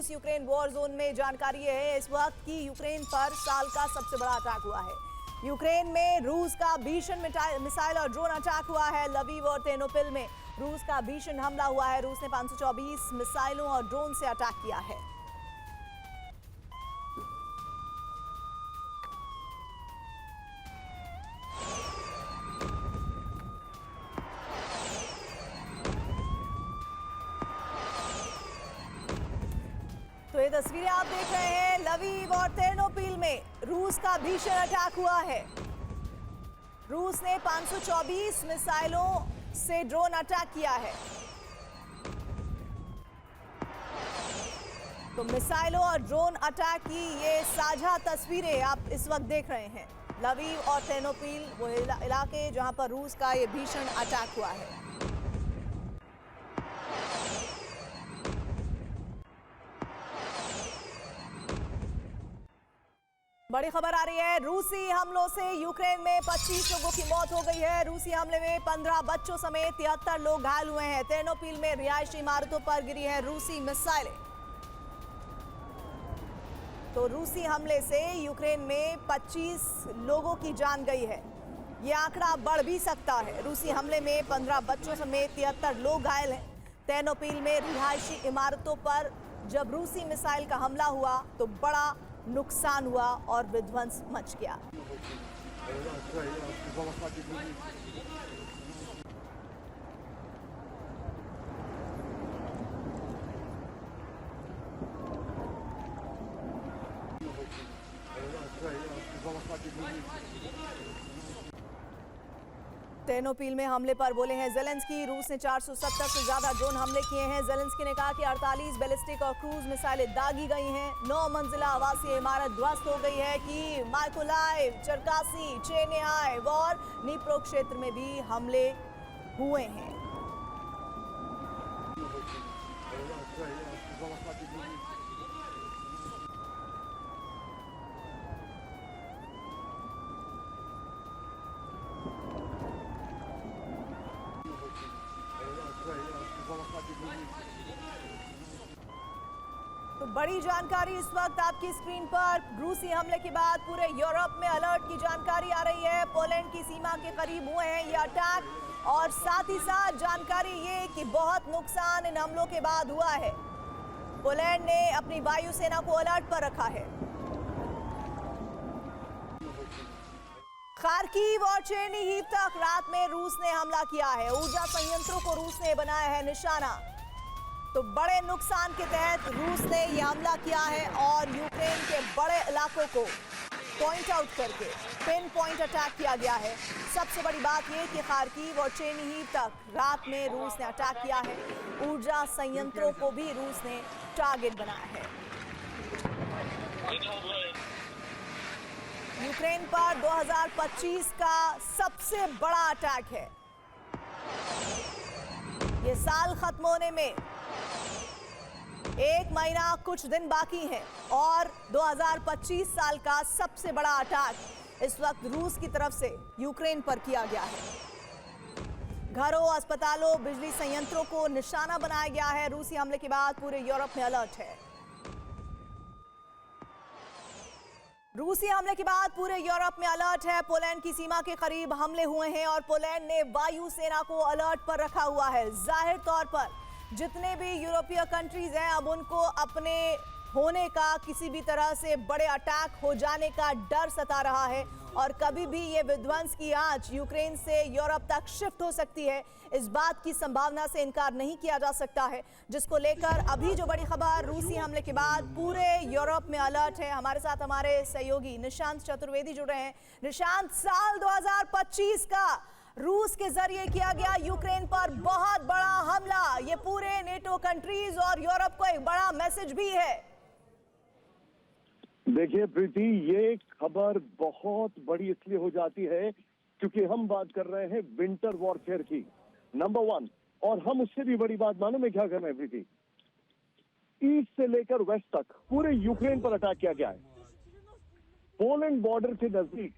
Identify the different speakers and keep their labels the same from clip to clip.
Speaker 1: रूस Ukraine war zone में जानकारी है इस वक्त की यूक्रेन पर साल का सबसे बड़ा अटैक हुआ है। यूक्रेन में रूस का भीषण मिसाइल और ड्रोन अटैक हुआ है। लवीव और तेर्नोपिल में रूस का भीषण हमला हुआ है। रूस ने 524 मिसाइलों और ड्रोन से अटैक किया है। तो ये तस्वीरें आप देख रहे हैं, लवीव और तेर्नोपिल में रूस का भीषण अटैक हुआ है। रूस ने 524 मिसाइलों से ड्रोन अटैक किया है। तो मिसाइलों और ड्रोन अटैक की ये साझा तस्वीरें आप इस वक्त देख रहे हैं। लवीव और तेर्नोपिल वो इलाके जहां पर रूस का ये भीषण अटैक हुआ है। बड़ी खबर आ रही है, रूसी हमलों से यूक्रेन में 25 लोगों की मौत हो गई है। रूसी हमले में 15 बच्चों समेत 73 लोग घायल हुए हैं। तेर्नोपिल में रिहायशी इमारतों पर गिरी है रूसी मिसाइलें। तो रूसी हमले से यूक्रेन में 25 लोगों की जान गई है। ये आंकड़ा बढ़ भी सकता है। रूसी हमले में 15 बच्चों समेत 73 लोग घायल हैं। तेर्नोपिल में रिहायशी इमारतों पर जब रूसी मिसाइल का हमला हुआ तो बड़ा नुकसान हुआ और विध्वंस मच गया। तेर्नोपिल में हमले पर बोले हैं ज़ेलेंस्की। रूस ने 470 से ज्यादा ड्रोन हमले किए हैं। ज़ेलेंस्की ने कहा कि 48 बैलिस्टिक और क्रूज मिसाइलें दागी गई हैं। 9 मंजिला आवासीय इमारत ध्वस्त हो गई है कि माइकोलाइव, चरकासी, चेरनिहाइव और नीप्रो क्षेत्र में भी हमले हुए हैं। तो बड़ी जानकारी इस वक्त आपकी स्क्रीन पर। रूसी हमले के बाद पूरे यूरोप में अलर्ट की जानकारी आ रही है। पोलैंड की सीमा के करीब हुए हैं ये अटैक और साथ ही साथ जानकारी ये कि बहुत नुकसान इन हमलों के बाद हुआ है। पोलैंड ने अपनी वायुसेना को अलर्ट पर रखा है। खार्किव और चेरनिहिव तक रात में रूस ने हमला किया है। ऊर्जा संयंत्रों को रूस ने बनाया है निशाना। तो बड़े नुकसान के तहत रूस ने यह हमला किया है और यूक्रेन के बड़े इलाकों को पॉइंट आउट करके पिन पॉइंट अटैक किया गया है। सबसे बड़ी बात यह कि खार्किव और चेरनिहिव तक रात में रूस ने अटैक किया है। ऊर्जा संयंत्रों को भी रूस ने टारगेट बनाया है। यूक्रेन पर 2025 का सबसे बड़ा अटैक है। ये साल खत्म होने में 1 महीना कुछ दिन बाकी है और 2025 साल का सबसे बड़ा अटैक इस वक्त रूस की तरफ से यूक्रेन पर किया गया है। घरों, अस्पतालों, बिजली संयंत्रों को निशाना बनाया गया है। रूसी हमले के बाद पूरे यूरोप में अलर्ट है। रूसी हमले के बाद पूरे यूरोप में अलर्ट है। पोलैंड की सीमा के करीब हमले हुए हैं और पोलैंड ने वायुसेना को अलर्ट पर रखा हुआ है। जाहिर तौर पर जितने भी यूरोपीय कंट्रीज हैं अब उनको अपने होने का, किसी भी तरह से बड़े अटैक हो जाने का डर सता रहा है और कभी भी ये विध्वंस की आंच यूक्रेन से यूरोप तक शिफ्ट हो सकती है। इस बात की संभावना से इनकार नहीं किया जा सकता है, जिसको लेकर अभी जो बड़ी खबर, रूसी हमले के बाद पूरे यूरोप में अलर्ट है। हमारे साथ हमारे सहयोगी निशांत चतुर्वेदी जुड़ रहे हैं। निशांत, साल 2025 का रूस के जरिए किया गया यूक्रेन पर बहुत बड़ा हमला, ये पूरे नेटो कंट्रीज और यूरोप को एक बड़ा मैसेज भी है।
Speaker 2: देखिए प्रीति, ये खबर बहुत बड़ी इसलिए हो जाती है क्योंकि हम बात कर रहे हैं विंटर वॉरफेयर की, नंबर 1। और हम उससे भी बड़ी बात, मालूम है क्या कर रहे हैं प्रीति? ईस्ट से लेकर वेस्ट तक पूरे यूक्रेन पर अटैक किया गया है। पोलैंड बॉर्डर के नजदीक,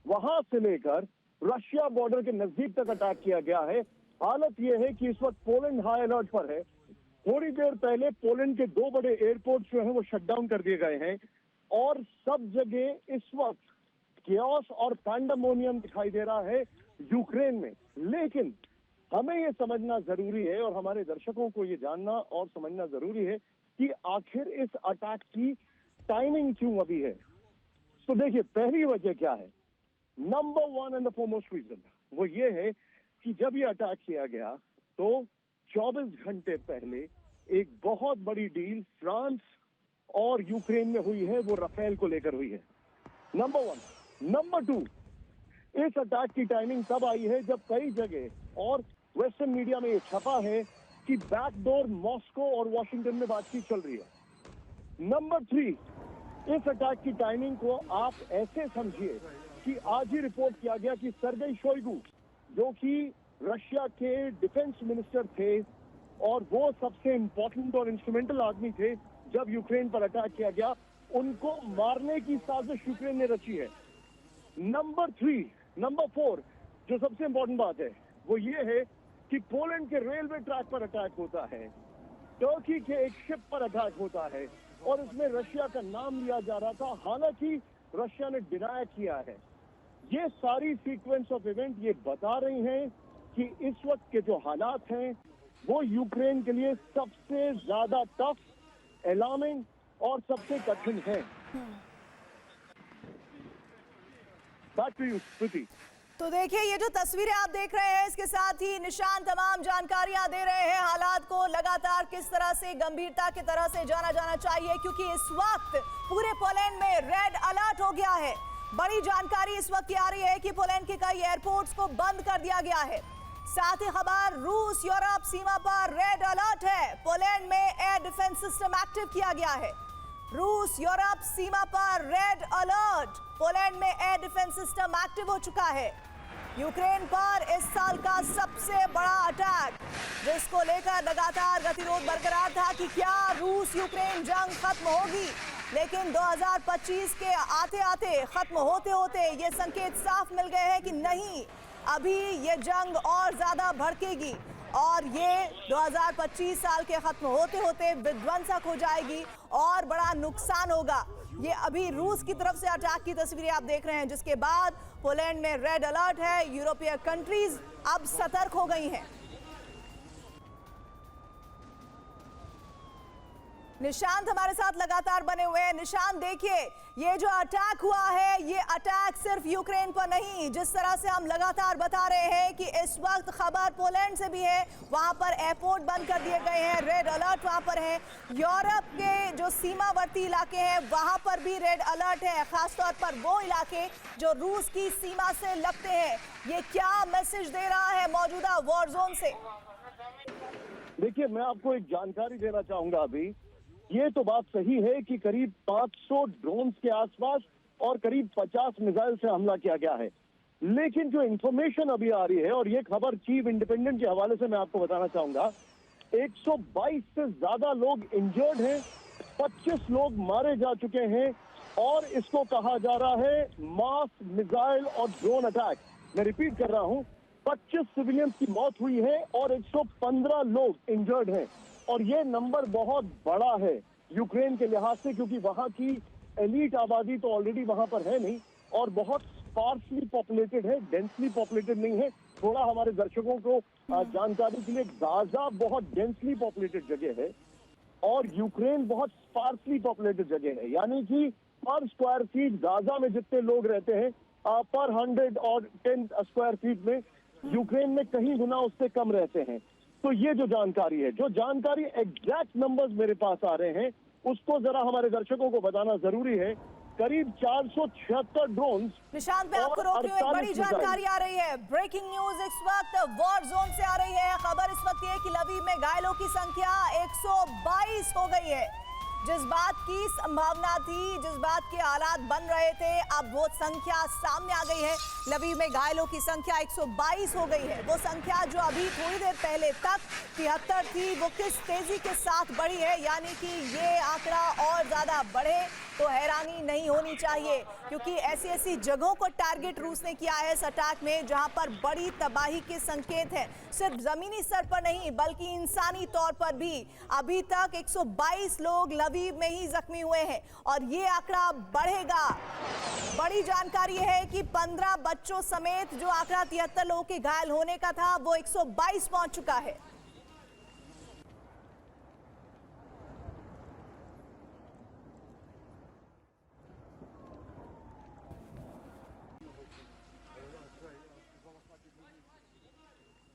Speaker 2: वहां से लेकर रशिया बॉर्डर के नजदीक तक अटैक किया गया है। हालत यह है कि इस वक्त पोलैंड हाई अलर्ट पर है। थोड़ी देर पहले पोलैंड के 2 बड़े एयरपोर्ट जो हैं वो शट डाउन कर दिए गए हैं और सब जगह इस वक्त केओस और पैंडेमोनियम दिखाई दे रहा है यूक्रेन में। लेकिन हमें ये समझना जरूरी है और हमारे दर्शकों को ये जानना और समझना जरूरी है कि आखिर इस अटैक की टाइमिंग क्यों अभी है। तो देखिए, पहली वजह क्या है। Number 1 and the foremost reason वो ये है कि जब ये अटैक किया गया तो 24 घंटे पहले एक बहुत बड़ी डील फ्रांस और यूक्रेन में हुई है, वो राफेल को लेकर हुई है। नंबर 1। नंबर 2, इस अटैक की टाइमिंग तब आई है जब कई जगह और वेस्टर्न मीडिया में ये छपा है कि बैकडोर मॉस्को और वॉशिंगटन में बातचीत चल रही है। नंबर 3, इस अटैक की टाइमिंग को आप ऐसे समझिए कि आज ही रिपोर्ट किया गया कि सर्गेई शोइगु, जो कि रशिया के डिफेंस मिनिस्टर थे और वो सबसे इंपॉर्टेंट और इंस्ट्रूमेंटल आदमी थे जब यूक्रेन पर अटैक किया गया, उनको मारने की साजिश यूक्रेन ने रची है। नंबर 4, जो सबसे इंपॉर्टेंट बात है वो ये है कि पोलैंड के रेलवे ट्रैक पर अटैक होता है, टर्की के एक शिप पर अटैक होता है और इसमें रशिया का नाम लिया जा रहा था, हालांकि रशिया ने डिनाई किया है। ये सारी सीक्वेंस ऑफ इवेंट ये बता रही हैं कि इस वक्त के जो हालात हैं वो यूक्रेन के लिए सबसे ज्यादा टफ, अलार्मिंग और सबसे कठिन है। बैक टू यू प्रीति।
Speaker 1: तो देखिए, ये जो तस्वीरें आप देख रहे हैं, इसके साथ ही निशान तमाम जानकारियां दे रहे हैं। हालात को लगातार किस तरह से गंभीरता की तरह से जाना जाना चाहिए, क्योंकि इस वक्त पूरे पोलैंड में रेड अलर्ट हो गया है। बड़ी जानकारी इस वक्त आ रही है कि पोलैंड के कई एयरपोर्ट्स को बंद कर दिया गया है। साथ ही खबर, रूस यूरोप सीमा पर रेड अलर्ट है। पोलैंड में एयर डिफेंस सिस्टम एक्टिव किया गया है। रूस यूरोप सीमा पर रेड अलर्ट। पोलैंड में एयर डिफेंस सिस्टम एक्टिव हो चुका है। यूक्रेन पर इस साल का सबसे बड़ा अटैक, जिसको लेकर लगातार गतिरोध बरकरार था कि क्या रूस यूक्रेन जंग खत्म होगी, लेकिन 2025 के आते आते, खत्म होते होते ये संकेत साफ मिल गए हैं कि नहीं, अभी ये जंग और ज्यादा भड़केगी और ये 2025 साल के खत्म होते होते विध्वंसक हो जाएगी और बड़ा नुकसान होगा। ये अभी रूस की तरफ से अटैक की तस्वीरें आप देख रहे हैं, जिसके बाद पोलैंड में रेड अलर्ट है। यूरोपीय कंट्रीज अब सतर्क हो गई हैं। निशांत हमारे साथ लगातार बने हुए हैं। निशांत, देखिए, ये जो अटैक हुआ है, ये अटैक सिर्फ यूक्रेन पर नहीं, जिस तरह से हम लगातार बता रहे हैं कि इस वक्त खबर पोलैंड से भी है, वहां पर एयरपोर्ट बंद कर दिए गए हैं, रेड अलर्ट वहां पर है। यूरोप के जो सीमावर्ती इलाके हैं वहां पर भी रेड अलर्ट है, खासतौर पर वो इलाके जो रूस की सीमा से लगते हैं। ये क्या मैसेज दे रहा है मौजूदा वॉर जोन से?
Speaker 2: देखिए, मैं आपको एक जानकारी देना चाहूंगा। अभी ये तो बात सही है कि करीब 500 ड्रोन्स के आसपास और करीब 50 मिसाइल से हमला किया गया है, लेकिन जो इंफॉर्मेशन अभी आ रही है, और ये खबर चीफ इंडिपेंडेंट के हवाले से मैं आपको बताना चाहूंगा, 122 से ज्यादा लोग इंजर्ड हैं, 25 लोग मारे जा चुके हैं और इसको कहा जा रहा है मास मिसाइल और ड्रोन अटैक। मैं रिपीट कर रहा हूं, 25 सिविलियंस की मौत हुई है और 115 लोग इंजर्ड हैं और ये नंबर बहुत बड़ा है यूक्रेन के लिहाज से, क्योंकि वहां की एलीट आबादी तो ऑलरेडी वहां पर है नहीं और बहुत स्पार्सली पॉपुलेटेड है, डेंसली पॉपुलेटेड नहीं है। थोड़ा हमारे दर्शकों को जानकारी के लिए, गाजा बहुत डेंसली पॉपुलेटेड जगह है और यूक्रेन बहुत स्पार्सली पॉपुलेटेड जगह है, यानी कि पर स्क्वायर फीट गाजा में जितने लोग रहते हैं पर 100 और 10 स्क्वायर फीट में यूक्रेन में कहीं गुना उससे कम रहते हैं। तो ये जो जानकारी है, जो जानकारी एग्जैक्ट नंबर्स मेरे पास आ रहे हैं, उसको जरा हमारे दर्शकों को बताना जरूरी है। करीब 476 ड्रोन।
Speaker 1: निशांत, मैं आपको रोक रही हूं, एक बड़ी जानकारी आ रही है। ब्रेकिंग न्यूज इस वक्त वॉर जोन से आ रही है। खबर इस वक्त ये कि लवीव में घायलों की संख्या 122 हो गई है। जिस बात की संभावना थी, जिस बात के हालात बन रहे थे, अब वो संख्या सामने आ गई है। लवीव में घायलों की संख्या 122 हो गई है। वो संख्या जो अभी थोड़ी देर पहले तक 73 थी, वो किस तेजी के साथ बढ़ी है, यानी कि ये आंकड़ा और ज्यादा ज्यादा बढ़े तो हैरानी नहीं होनी चाहिए, क्योंकि ऐसी ऐसी जगहों को टारगेट रूस ने किया है इस अटैक में जहां पर बड़ी तबाही के संकेत हैं। सिर्फ जमीनी स्तर पर नहीं बल्कि इंसानी तौर पर भी अभी तक 122 लोग लवीव में ही जख्मी हुए हैं और ये आंकड़ा बढ़ेगा। बड़ी जानकारी है कि 15 बच्चों समेत जो आंकड़ा 73 लोगों के घायल होने का था वो 122 पहुंच चुका है।